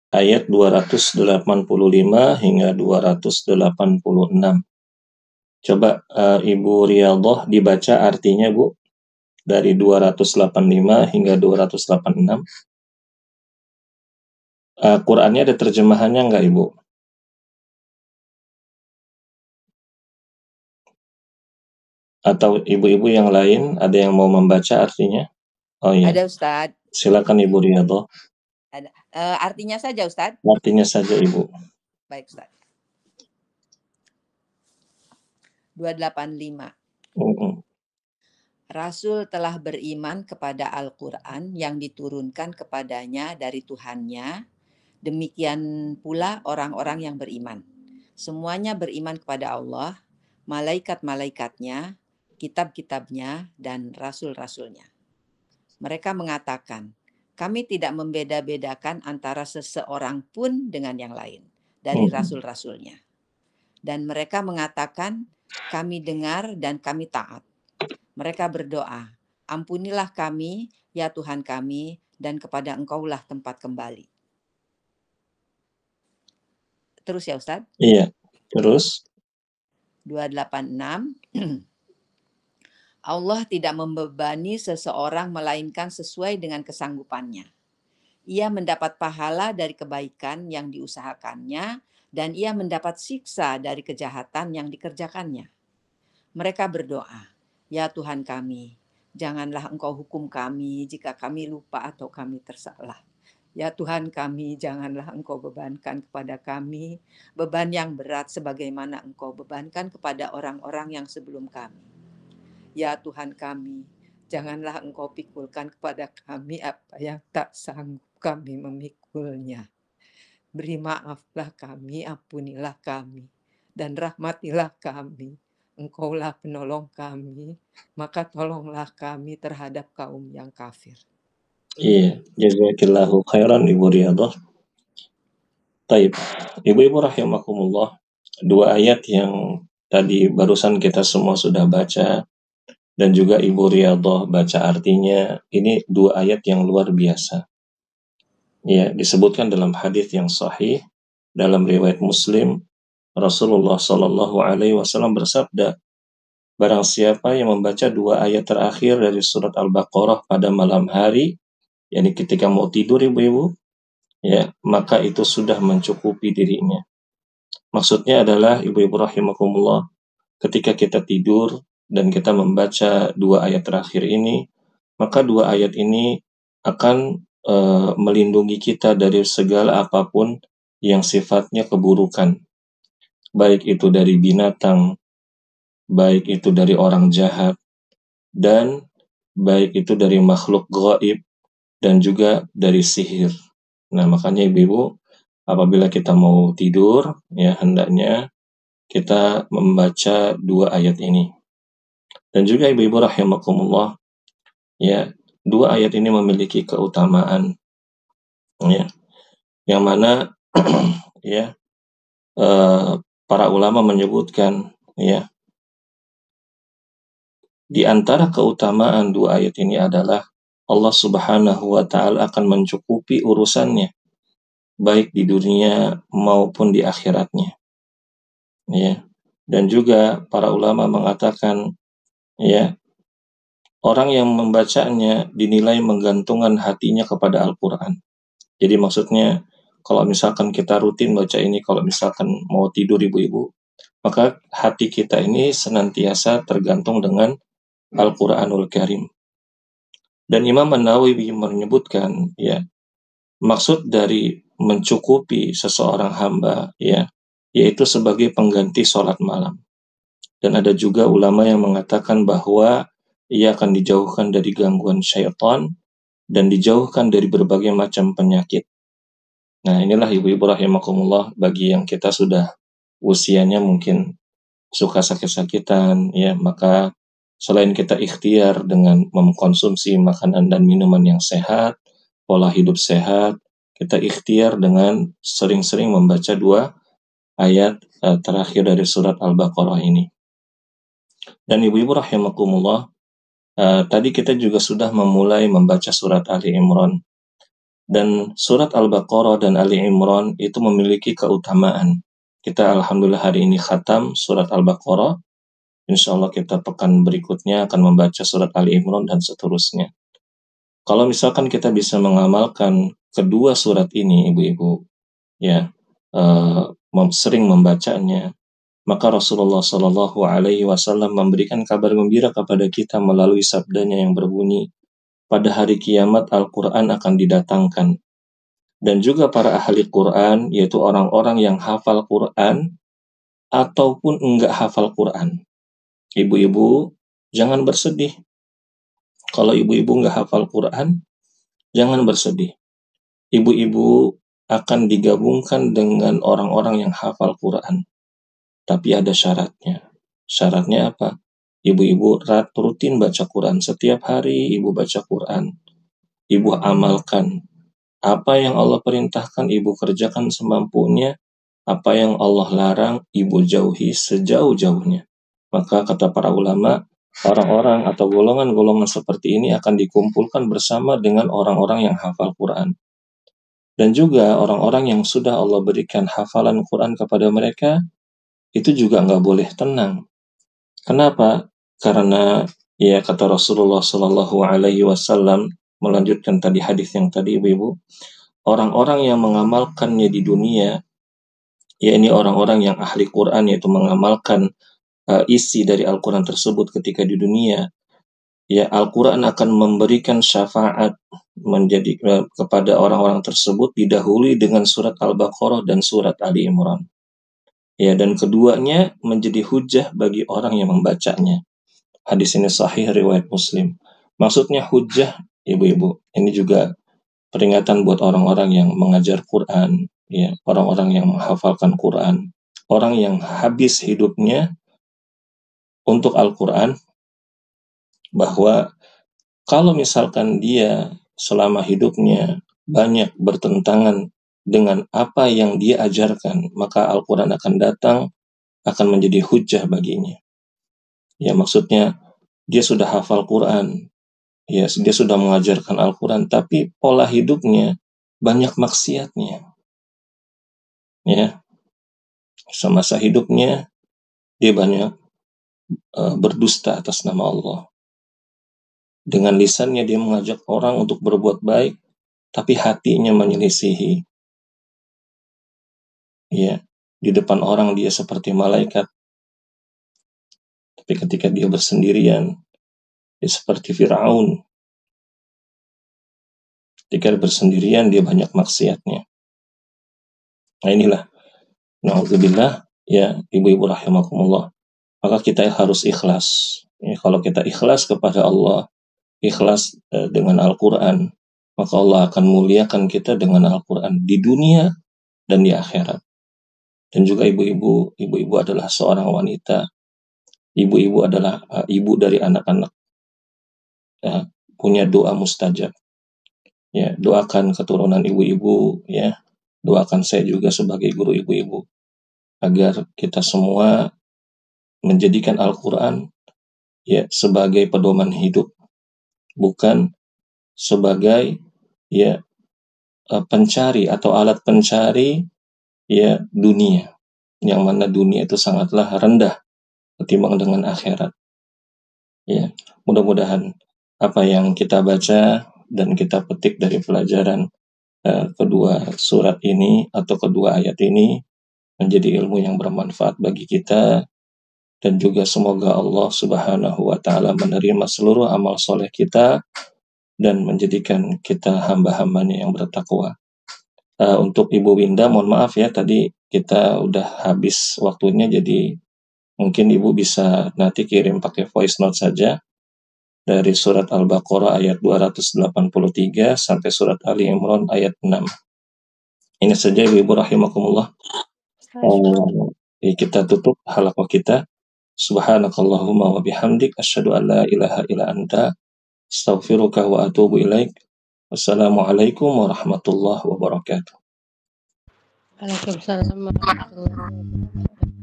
ayat 285 hingga 286. Coba Ibu Riyadhah dibaca artinya, Bu, dari 285 hingga 286. Qurannya ada terjemahannya nggak, Ibu? Atau ibu-ibu yang lain ada yang mau membaca artinya? Oh iya, Ada Ustadz. silakan Ibu Riyadhah. Ada. Artinya saja Ustadz. Artinya saja, Ibu. Baik Ustadz. 285. Rasul telah beriman kepada Al-Quran yang diturunkan kepadanya dari Tuhannya. Demikian pula orang-orang yang beriman. Semuanya beriman kepada Allah, malaikat-malaikatnya, kitab-kitabnya, dan rasul-rasulnya. Mereka mengatakan, kami tidak membeda-bedakan antara seseorang pun dengan yang lain dari rasul-rasulnya. Dan mereka mengatakan, kami dengar dan kami taat. Mereka berdoa, ampunilah kami, ya Tuhan kami, dan kepada Engkaulah tempat kembali. Terus ya Ustadz? Iya, terus? 286. Allah tidak membebani seseorang melainkan sesuai dengan kesanggupannya. Ia mendapat pahala dari kebaikan yang diusahakannya dan ia mendapat siksa dari kejahatan yang dikerjakannya. Mereka berdoa, ya Tuhan kami, janganlah Engkau hukum kami jika kami lupa atau kami tersalah. Ya Tuhan kami, janganlah Engkau bebankan kepada kami beban yang berat sebagaimana Engkau bebankan kepada orang-orang yang sebelum kami. Ya Tuhan kami, janganlah Engkau pikulkan kepada kami apa yang tak sanggup kami memikulnya. Beri maaflah kami, ampunilah kami, dan rahmatilah kami. Engkaulah penolong kami, maka tolonglah kami terhadap kaum yang kafir. Iya, jazakillahu khairan Ibu Riyadhah. Taib, ibu-ibu rahimakumullah, dua ayat yang tadi barusan kita semua sudah baca dan juga Ibu Riyadhah baca artinya, ini dua ayat yang luar biasa. Ya, disebutkan dalam hadis yang sahih dalam riwayat Muslim, Rasulullah Shallallahu Alaihi Wasallam bersabda, barang siapa yang membaca dua ayat terakhir dari surat Al-Baqarah pada malam hari, yakni ketika mau tidur ibu-ibu, ya, maka itu sudah mencukupi dirinya. Maksudnya adalah ibu-ibu rahimakumullah, ketika kita tidur dan kita membaca dua ayat terakhir ini, maka dua ayat ini akan melindungi kita dari segala apapun yang sifatnya keburukan, baik itu dari binatang, baik itu dari orang jahat, dan baik itu dari makhluk gaib, dan juga dari sihir. Nah, makanya ibu-ibu, apabila kita mau tidur, ya hendaknya kita membaca dua ayat ini. Dan juga ibu-ibu rahimakumullah, ya, dua ayat ini memiliki keutamaan, ya, yang mana ya para ulama menyebutkan, ya, di antara keutamaan dua ayat ini adalah Allah Subhanahu wa Ta'ala akan mencukupi urusannya, baik di dunia maupun di akhiratnya. Ya. Dan juga para ulama mengatakan, ya, orang yang membacanya dinilai menggantungkan hatinya kepada Al-Quran. Jadi maksudnya, kalau misalkan kita rutin baca ini, kalau misalkan mau tidur ibu-ibu, maka hati kita ini senantiasa tergantung dengan Al-Quranul Karim. Dan Imam An-Nawawi menyebutkan, ya, maksud dari mencukupi seseorang hamba, ya, yaitu sebagai pengganti sholat malam. Dan ada juga ulama yang mengatakan bahwa ia akan dijauhkan dari gangguan syaitan dan dijauhkan dari berbagai macam penyakit. Nah, inilah ibu-ibu rahimakumullah, bagi yang kita sudah usianya mungkin suka sakit-sakitan, ya, maka selain kita ikhtiar dengan mengkonsumsi makanan dan minuman yang sehat, pola hidup sehat, kita ikhtiar dengan sering-sering membaca dua ayat terakhir dari surat Al-Baqarah ini. Dan ibu-ibu rahimakumullah, tadi kita juga sudah memulai membaca surat Ali Imran. Dan surat Al-Baqarah dan Ali Imran itu memiliki keutamaan. Kita alhamdulillah hari ini khatam surat Al-Baqarah. Insya Allah kita pekan berikutnya akan membaca surat Ali Imran dan seterusnya. Kalau misalkan kita bisa mengamalkan kedua surat ini, ibu-ibu, ya, sering membacanya, maka Rasulullah Shallallahu Alaihi Wasallam memberikan kabar gembira kepada kita melalui sabdanya yang berbunyi, pada hari kiamat Al-Quran akan didatangkan. Dan juga para ahli Quran, yaitu orang-orang yang hafal Quran ataupun enggak hafal Quran. Ibu-ibu, jangan bersedih. Kalau ibu-ibu enggak hafal Quran, jangan bersedih. Ibu-ibu akan digabungkan dengan orang-orang yang hafal Quran. Tapi ada syaratnya. Syaratnya apa? Ibu-ibu rutin baca Quran. Setiap hari ibu baca Quran. Ibu amalkan. Apa yang Allah perintahkan, ibu kerjakan semampunya. Apa yang Allah larang, ibu jauhi sejauh-jauhnya. Maka kata para ulama, orang-orang atau golongan-golongan seperti ini akan dikumpulkan bersama dengan orang-orang yang hafal Quran. Dan juga orang-orang yang sudah Allah berikan hafalan Quran kepada mereka, itu juga nggak boleh tenang. Kenapa? Karena ya kata Rasulullah Shallallahu Alaihi Wasallam, melanjutkan tadi hadis yang tadi ibu-ibu, orang-orang yang mengamalkannya di dunia, ya ini orang-orang yang ahli Quran, yaitu mengamalkan isi dari Al-Quran tersebut ketika di dunia, ya Al-Quran akan memberikan syafaat kepada orang-orang tersebut didahului dengan surat Al-Baqarah dan surat Ali Imran. Ya, dan keduanya menjadi hujah bagi orang yang membacanya. Hadis ini sahih riwayat Muslim. Maksudnya hujah, ibu-ibu, ini juga peringatan buat orang-orang yang mengajar Quran, ya, orang-orang yang menghafalkan Quran, orang yang habis hidupnya untuk Al-Quran, bahwa kalau misalkan dia selama hidupnya banyak bertentangan dengan apa yang dia ajarkan, maka Al-Quran akan datang, akan menjadi hujah baginya. Ya, maksudnya dia sudah hafal Quran, ya dia sudah mengajarkan Al-Quran, tapi pola hidupnya banyak maksiatnya. Ya, semasa hidupnya dia banyak berdusta atas nama Allah. Dengan lisannya dia mengajak orang untuk berbuat baik, tapi hatinya menyelisihi. Ya, di depan orang dia seperti malaikat, tapi ketika dia bersendirian, dia seperti Firaun. Ketika bersendirian dia banyak maksiatnya. Nah inilah, na'udzubillah, ya ibu-ibu rahimakumullah. Maka kita harus ikhlas. Ya, kalau kita ikhlas kepada Allah, ikhlas dengan Al-Quran, maka Allah akan muliakan kita dengan Al-Quran di dunia dan di akhirat. Dan juga ibu-ibu adalah seorang wanita. Ibu-ibu adalah ibu dari anak-anak. Ya, punya doa mustajab. Ya, doakan keturunan ibu-ibu, ya. Doakan saya juga sebagai guru ibu-ibu agar kita semua menjadikan Al-Quran ya sebagai pedoman hidup, bukan sebagai ya pencari atau alat pencari ya dunia, yang mana dunia itu sangatlah rendah ketimbang dengan akhirat. Ya, mudah-mudahan apa yang kita baca dan kita petik dari pelajaran kedua surat ini atau kedua ayat ini menjadi ilmu yang bermanfaat bagi kita, dan juga semoga Allah Subhanahu wa Ta'ala menerima seluruh amal soleh kita dan menjadikan kita hamba-hambanya yang bertakwa. Untuk Ibu Winda, mohon maaf ya, tadi kita udah habis waktunya, jadi mungkin Ibu bisa nanti kirim pakai voice note saja dari surat Al-Baqarah ayat 283 sampai surat Ali Imran ayat 6. Ini saja Ibu rahimakumullah. Kita tutup halaqah kita. Subhanakallahumma wa bihamdik asyhadu an la ilaha illa anta astaghfiruka wa atubu ilaik. Wassalamualaikum warahmatullahi wabarakatuh. Waalaikumsalam warahmatullahi wabarakatuh.